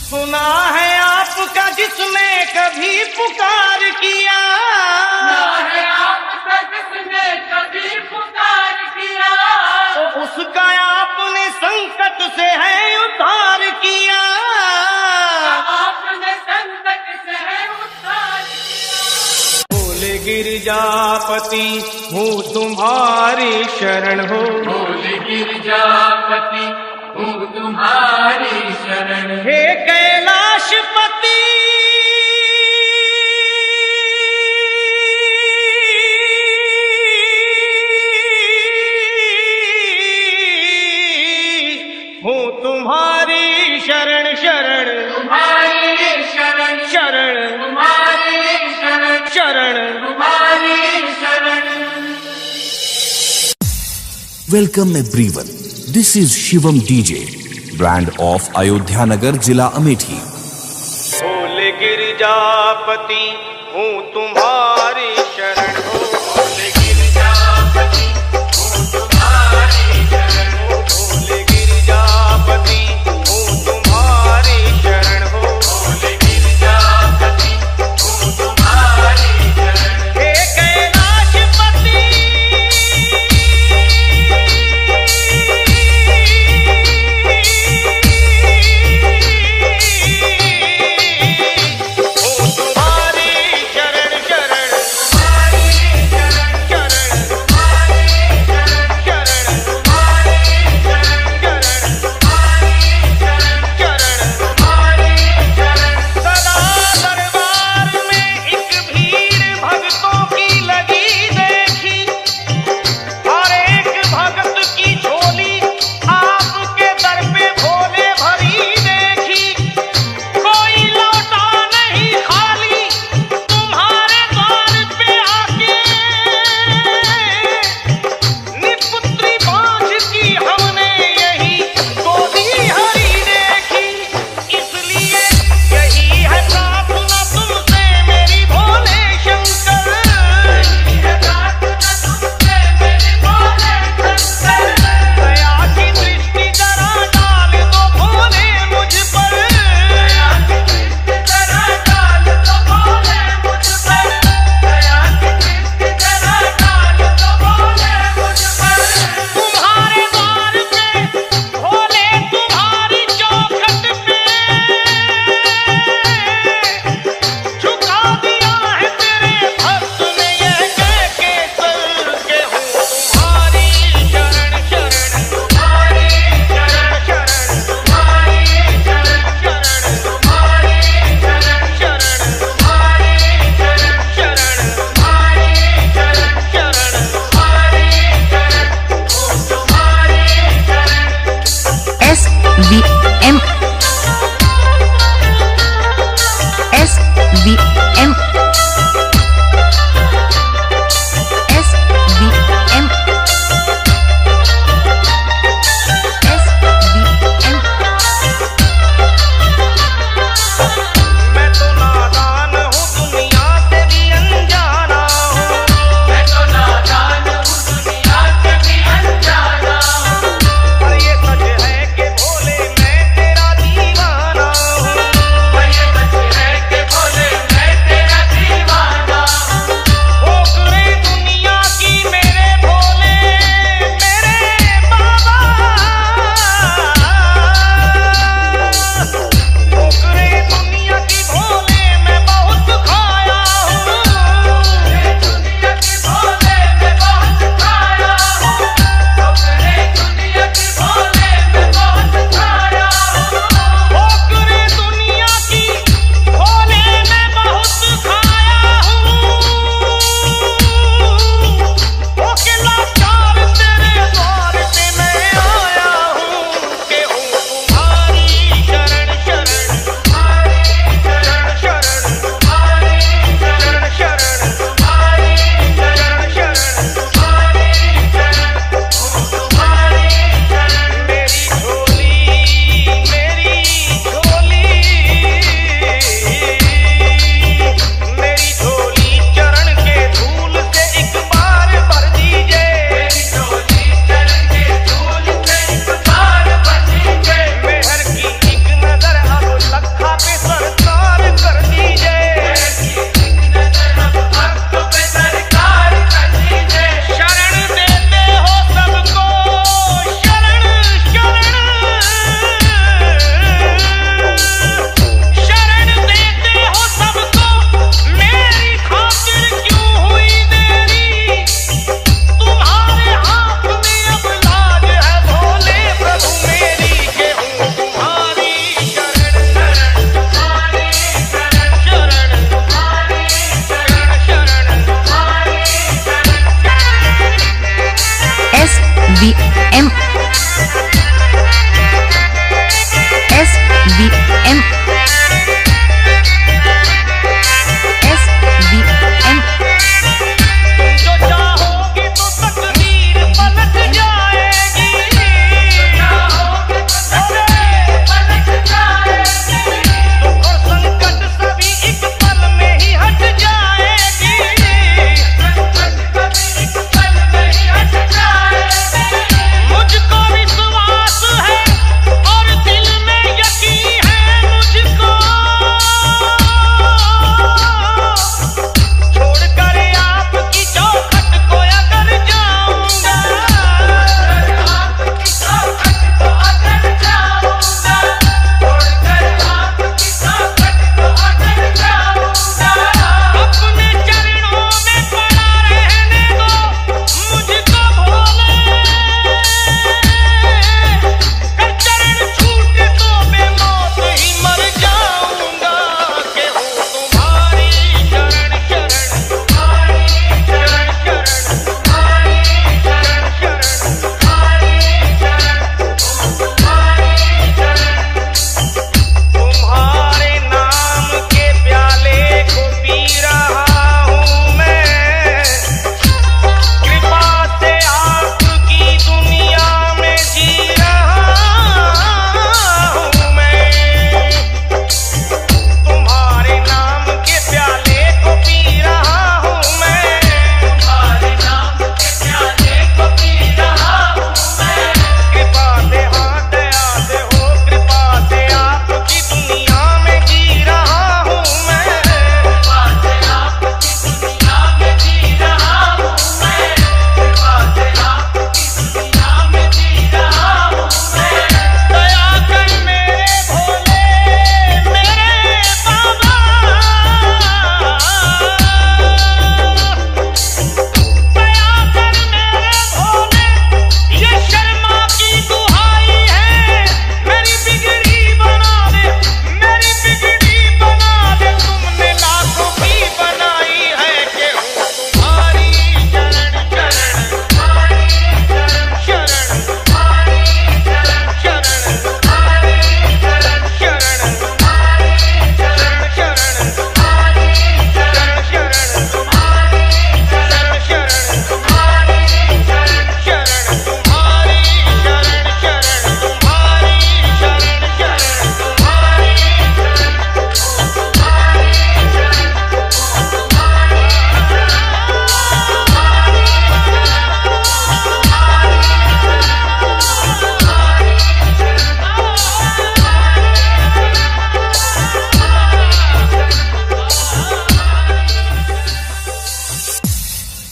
सुना है आपका जिसने कभी पुकार किया, सुना है आपका जिसने कभी पुकार किया, तो उसका आपने संकट से है उद्धार किया। आपने संकट से है उद्धार किया। बोले गिरजापति हूँ तुम्हारी शरण हो, बोले गिरजापति हूँ तुम्हारी शरण। हे कैलाशपति हूँ तुम्हारी शरण शरण, तुम्हारी शरण शरण तुम्हारी शरण, शरण। तुम्हारी शरण। Welcome everyone. This is Shivam DJ, brand of Ayodhya Nagar, Jila Amethi. बोले गिरजापति हूँ तुम्हारी शरण हो, बोले गिरजापति हूँ तुम्हारी शरण। बोले गिरजापति हूँ तुम्हारी शरण हो, बोले गिरजापति हूँ तुम्हारी शरण। हे कैलाशपति हूँ तुम्हारी शरण शरण।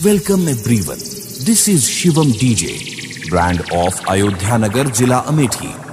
Welcome everyone. This is Shivam DJ, brand of Ayodhya Nagar, Jila Amethi.